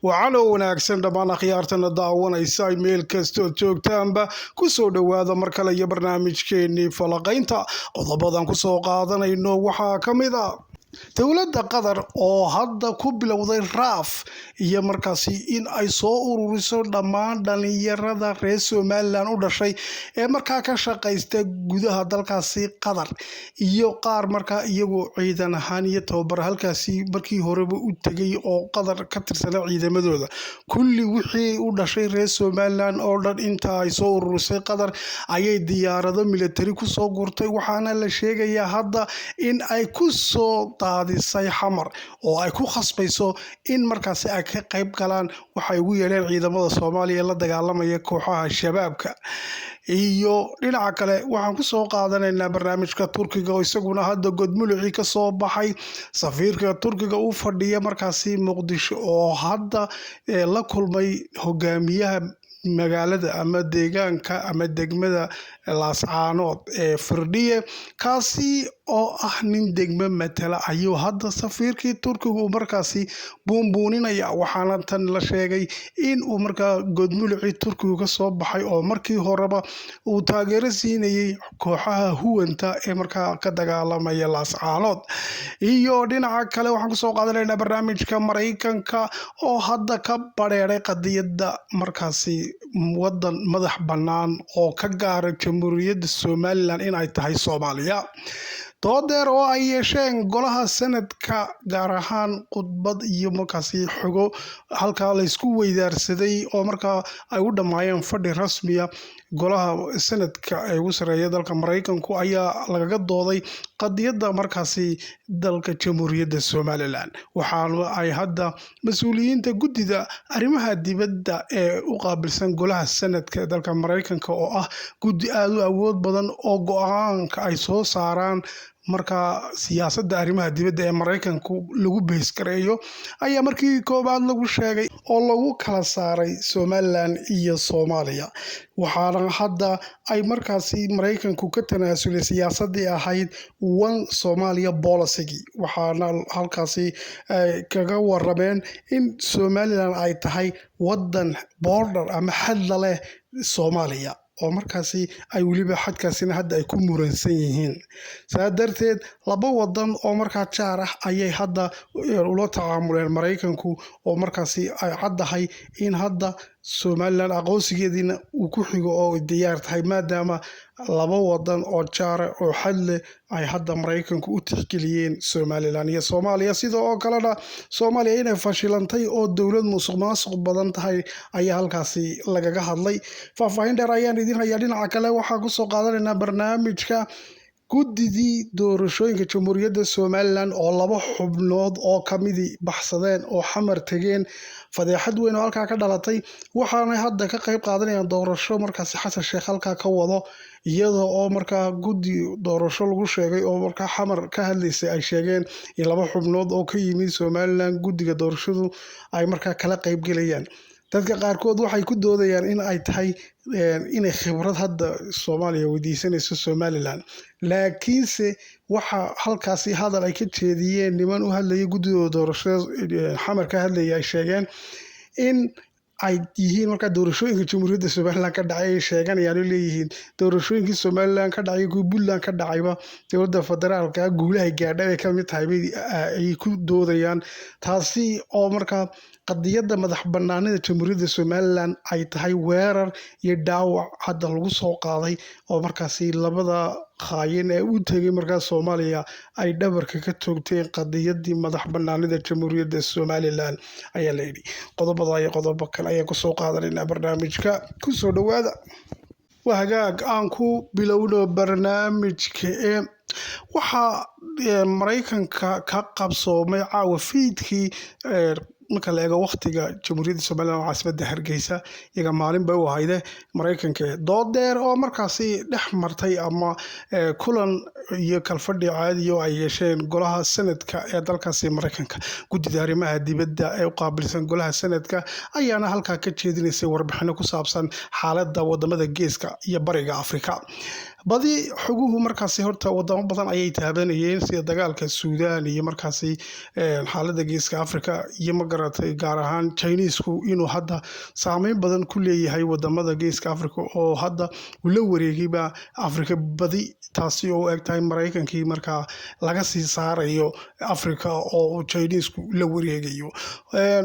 waxaana wanaagsan dhammaan akhyaartana daawanaysa meel kastoo joogtaanba ku soo dhowaada mar kale iyo barnaamijkeennii falaqaynta qodobadan ku soo qaadanayno waxaa ka mid a dowladda qatar oo hadda ku bilowday raaf iyo markaasi in ay soo ururiso dhammaan dhalinyarada reer somalilan u dhashay ee markaa ka shaqaysta gudaha dalkaasi qatar iyo qaar markaa iyagoo ciidan ahaan iyo tababar halkaasi markii horeba u tegay oo qatar ka tirsana ciidamadooda kulli wixii u dhashay reer somalilan oo dhan inta ay soo ururisay qatar ayay diyaarado militari kusoo gurtay waxaana la sheegayaa hadda in ay kusoo daadisay xamar oo ay ku khasbayso in markaasi ay ka qayb galaan waxay ugu yeedheen ciidamada soomaaliya la dagaalamaya kooxaha shabaabka iyo dhinaca kale waxaan ku soo qaadanaynaa barnaamijka turkiga oo isaguna hadda godmulucii ka soo baxay safiirka turkiga u fadhiya markaasi muqdisho oo hadda la kulmay hogaamiyaha magaalada ama deegaanka ama degmada laascaanood ee firdhiye kaasi oo ah nin degmo matala ayuu hadda safiirkii turkiga uu markaasi buunbuuninaya waxaana tan la sheegay in uu markaa godmulucii turkigu ka soo baxay oo markii horeba uu taageero siinayay kooxaha huwanta ee markaa ka dagaalamaya laascaanood iyo dhinaca kale waxaan kusoo qaadanaynaa barnaamijka maraykanka oo hadda ka badheeray qadiyadda markaasi wadan madax bannaan oo ka gaara jamhuuriyadda somalilan in ay tahay soomaaliya doodeer oo ay yeesheen golaha sanadka gaar ahaan khudbad iyo markaasi xogo halkaa laysku weydaarsaday oo markaa ay u dhammaayeen fadhi rasmiya golaha sanadka ee ugu sarreeya dalka maraykanku ayaa lagaga dooday qadiyadda markaasi dalka jamhuuriyadda somalilan waxaana ay hadda mas-uuliyiinta guddida arrimaha dibadda ee u qaabilsan golaha sanadka ee dalka maraykanka oo ah guddi aada u awood badan oo go-aanka ay soo saaraan markaa siyaasadda arrimaha dibadda ee maraykanku lagu beesgareeyo ayaa markii koowaad lagu sheegay oo lagu kala saaray somalilan iyo soomaaliya waxaana hadda ay markaasi maraykanku ka tanaasulay siyaasaddii ahayd one somalia policy waxaana halkaasi kaga warameen in somalilan ay tahay wadan border ama xadla leh soomaaliya oo markaasi ay weliba xadkaasina hadda ay ku muransan yihiin saa darteed laba wadan oo markaa jaar ah ayay hadda ula tacaamuleen maraykanku oo markaasi ay caddahay in hadda somalilan aqoonsigeediina uu ku xigo oo diyaar tahay maadaama laba wadan oo jaara oo xad leh ay hadda maraykanku u tixgeliyeen somalilan iyo soomaaliya sida oo kalena soomaaliya inay fashilantay oo dowlad musuq maasuq badan tahay ayaa halkaasi lagaga hadlay faahfaahin dheer ayaan idin hayaa dhinaca kale waxaa kusoo qaadanaynaa barnaamijka guddidii doorashooyinka jamhuuriyadda somalilan oo laba xubnood oo kamidii baxsadeen oo xamar tegeen fadeexad weyn oo halkaa ka dhalatay waxaana hadda ka qayb qaadanayaan doorasho markaasi xasan sheekh halkaa ka wado iyada oo markaa guddi doorasho lagu sheegay oo markaa xamar ka hadlaysay ay sheegeen in laba xubnood oo ka yimid somalilan guddiga doorashadu ay markaa kala qaybgelayaan dadka qaarkood waxay ku doodayaan in ay tahay inay khibrad hadda soomaaliya weydiisanayso somalilan laakiinse waxa halkaasi hadal ay ka jeediyeen niman u hadlaya guddidooda doorashada xamar ka hadlaya ay sheegeen in ay yihiin markaa doorashooyinka jamhuuriyadda somalilan ka dhacay ay sheeganayaan oo leeyihiin doorashooyinkii somalilan ka dhacay kuwii puntland ka dhacayba dowladda federaalka guulahay gaadha ay ka mid tahay ay ku doodayaan taasi oo markaa qadiyadda madax banaanida jamhuuriyadda somalilan ay tahay weerar iyo dhaawac hadda lagu soo qaaday oo markaasi labada khaayin ee u tegay markaa soomaaliya ay dhabarka ka toogteen qadiyadii madax banaanida jamhuuriyadda somalilan ayaa la yidhi qodobada iyo qodobo kale ayaan kusoo qaadanaynaa barnaamijka kusoo dhowaada waa hagaag aan ku bilowno barnaamijka ee waxaa maraykanka ka qabsoomay caawa fiidkii marka la eego waqtiga jamhuuriyadda somalilan oo caasimada hargeysa iyaga maalin bay u ahayde maraykanka doodeer oo markaasi dhex martay ama kulan iyo kalfadhi caadiya oo ay yeesheen golaha sanadka ee dalkaasi maraykanka guddida arrimaha dibadda ee u qaabilsan golaha sanadka ayaana halkaa ka jeedinaysay warbixino ku saabsan xaaladda wadamada geeska iyo bariga afrika badi xoguhu markaasi horta wadamo badan ayay taabanayeen sida dagaalka Suudaan iyo markaasi xaaladda geeska Afrika iyo magaratay gaar ahaan Chinesku inuu hadda saameyn badan ku leeyahay wadamada geeska Afrika oo hadda uu la wareegayba Afrika badi taasi oo eg tahay Mareykankii markaa laga sii saarayo Afrika oo Chinesku la wareegayo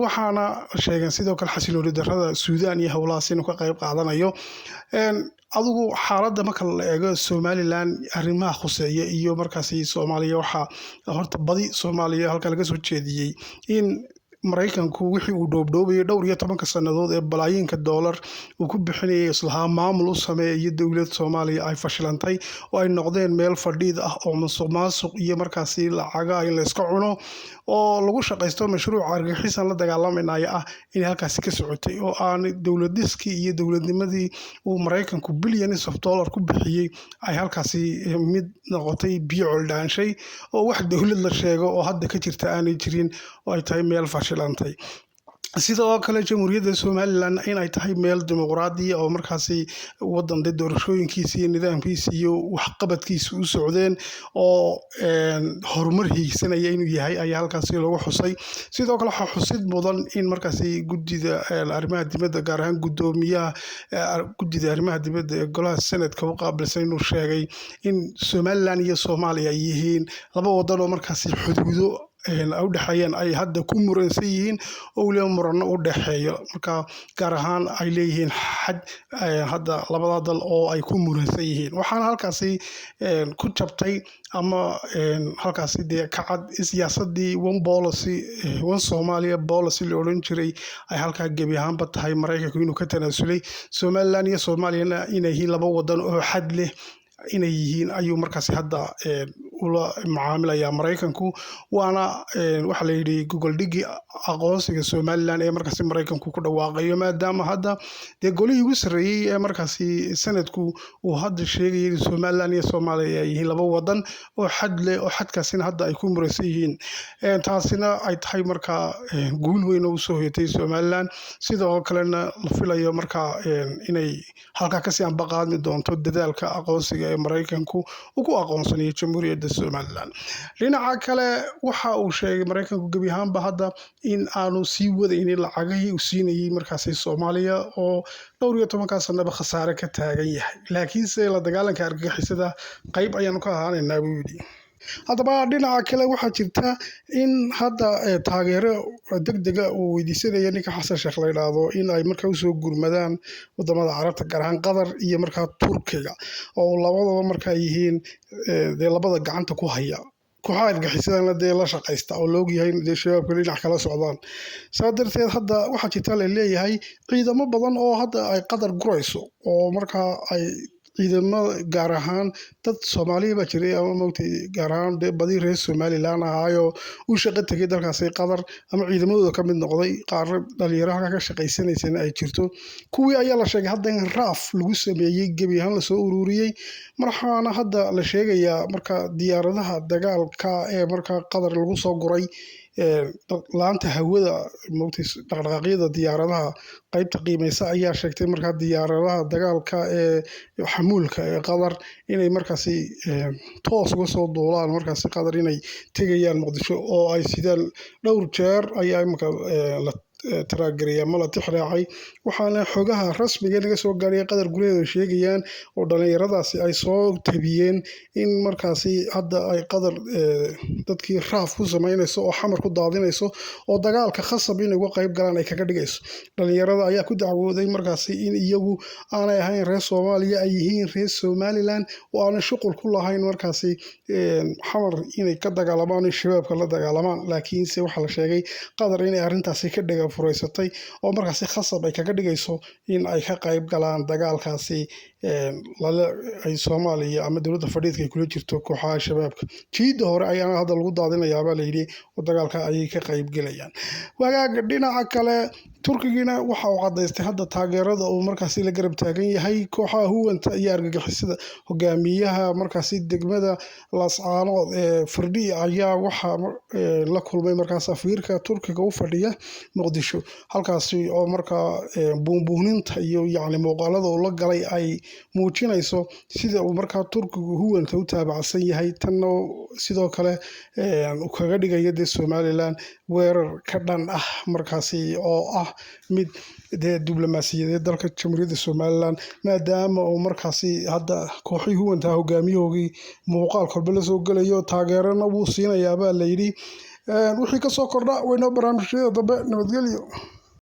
waxaana sheegeen sidoo kale xasilooni darrada Suudaan iyo howlahaas inuu ka qayb qaadanayo adigu xaaladda marka la eego Somaliland arrimaha khuseeya iyo markaasi Soomaaliya waxa horta badi Soomaaliya halka laga soo jeediyay in Mareykanku wixii uu dhoobdhoobay dhowr iyo 10 sanadood ee balaayinka dollar uu ku bixinayay islaha maamul u sameeyay dawladda Soomaaliya ay fashilantay oo ay noqdeen meel fadhiid ah oo musuqmaasuq iyo markaasi lacaga in la iska cuno oo lagu shaqeysto mashruuc argagixisan la dagaalamaynayo ah in halkaasi ka socotay oo aan dawladiskii iyo dawladnimadii uu Mareykanku billions of dollar ku bixiyay ay halkaasi mid noqotay biyo coldaanshay oo wax dawlad la sheego oo hadda ka jirta aanay jirin oo ay tahay meel fashilantay sidoo kale jamhuuriyadda Somaliland in ay tahay meel dimuqraadi ah oo markaasi wadan doorashooyinkiisa iyo nidaamkiisa iyo waxqabadkiisa u socdeen oo horumar hiigsanaya inuu yahay ayaa halkaasi lagu xusay sidoo kale waxa xusid mudan in markaasi gudida arrimaha dibadda gaar ahaan gudoomiyaha gudida arrimaha dibadda ee golaha Senate-ka u qaabilsan inuu sheegay in Somaliland iyo Soomaaliya ay yihiin laba wadan oo markaasi xuduudo u dhaxayeen ay hadda ku muransan yihiin oo waliba muran u dhaxeeyo marka gaar ahaan ay leeyihiin xad hadda labada dal oo ay ku muransan yihiin waxaan halkaasi ku jabtay ama halkaasi ka cad siyaasadii one policy one Somalia policy la oran jiray ay halka gebi ahaanba tahay Mareykanku inuu ka tanaasulay Somaliland iyo Soomaaliya inay yihiin laba wadan oo xad leh inay yihiin ayuu markaasi hadda ula macaamilaya Mareykanku waana waxa la yiri Google Digi aqoonsiga Somaliland ee markaasi Mareykanku ku dhawaaqayo maadaama hadda golihii ugu sareeyay ee markaasi sanadku uu hadda sheegay in Somaliland iyo Soomaaliya ay yihiin laba wadan oo xad leh oo xadkaasina hadda ay ku muraysan yihiin taasina ay tahay marka guul weyn oo soo hoyatay Somaliland sidoo kalena la filayo marka inay halka ka sii ambaqaadmi doonto dadaalka aqoonsiga ee Mareykanku uu ku aqoonsanayo jamhuuriyadda Somaliland dhinaca kale waxa uu sheegay Mareykanku gabi ahaanba hadda in aanu sii wadaynin lacagihii uu siinayay markaasi Soomaaliya oo dhowr iyo 10 sanaba khasaare ka taagan yahay laakiinse la dagaalanka argagixisada qayb ayaan ka ahaanaynaa buu yidhi haddaba dhinaca kale waxaa jirta in hadda taageero degdega uu weydiisanaya ninka Xasan Sheekh la yiraahdo in ay markaa usoo gurmadaan wadamada Carabta gaar ahaan Qatar iyo markaa Turkiga oo labadaba markaa yihiin labada gacanta ku haya kooxaha argagixisadana la shaqeysta oo loo yahay shabaabka dhinac kala socdaan darteed hadda waxaa jirta la leeyahay ciidamo badan oo hadda ay Qatar gurayso oo markaa ay ciidamada gaar ahaan dad Soomaaliya ba jiray ama moogtay gaar ahaan badi reer Somaliland ahaayo u shaqo tagay dalkaasi Qatar ama ciidamadooda ka mid noqday qaar dhalinyaro ka shaqaysanaysan ay jirto kuwii ayaa la sheegay hadda in raaf lagu sameeyay gabi ahaan la soo ururiyay marxaana hadda la sheegayaa marka diyaaradaha dagaalka ee marka Qatar lagu soo guray laanta hawada moogtay dhaqdhaqaaqyada diyaaradaha qaybta qiimeysa ayaa sheegtay marka diyaaradaha dagaalka ee xamuulka ee Qatar inay markaasi toos uga soo duulaan markaasi Qatar inay tegayaan Muqdisho oo ay sidaan dhowr jeer ayaa marka la taraagariya ma la tixraacay waxaana xogaha rasmiga laga soo gaaray Qatar guleed sheegayaan oo dhalinyaradaasi ay soo tabiyeen in markaasi hadda ay Qatar dadkii raaf ku sameynayso oo xamar ku daadinayso oo dagaalka khasab inay uga qayb galaan ay kaga dhigayso dhalinyarada ayaa ku dacwooday markaasi in iyagu aanay ahayn reer Soomaaliya ay yihiin reer Somaliland oo aan shuqul ku lahayn markaasi xamar inay ka dagaalamaan shabaabka la dagaalamaan laakiinse waxa la sheegay Qatar inay arrintaasi ka dhiga fureysatay oo markaasi khasab ay kaga dhigayso in ay ka qayb galaan dagaalkaasi ay Soomaaliya ama dawladda fadhiidka ay kula jirto kooxaha shabaabka jiida hore ayaa hadda lagu daadinayaa baa la yiri oo dagaalka ay ka qayb galayaan wagaaga dhinaca kale Turkigina waxa uu cadeystay hadda taageerada uu markaasi la garab taagan yahay kooxaha huwanta iyo argagixisada hogaamiyaha markaasi degmada Laascaanood ee Firdhi ayaa waxa la kulmay markaas afiirka Turkiga u fadhiya Muqdisho halkaasi oo markaa buunbuuninta iyo yacni muuqaalada uu la galay ay muujinayso sida uu markaa turkigu huwanta u taabacsan yahay, tanna sidoo kale uu kaga dhigayo dee somalilan weerar ka dhan ah markaasi oo ah mid dee diblomaasiyadeed dalka jamhuuriyadda somalilan, maadaama uu markaasi hadda kooxii huwanta hogaamiyahoogii muuqaal kolba la soo gelayo taageerana wuu siinayaa baa layidhi. wixii kasoo kordha waynoo barnaamijyada dambe. Nabadgelyo.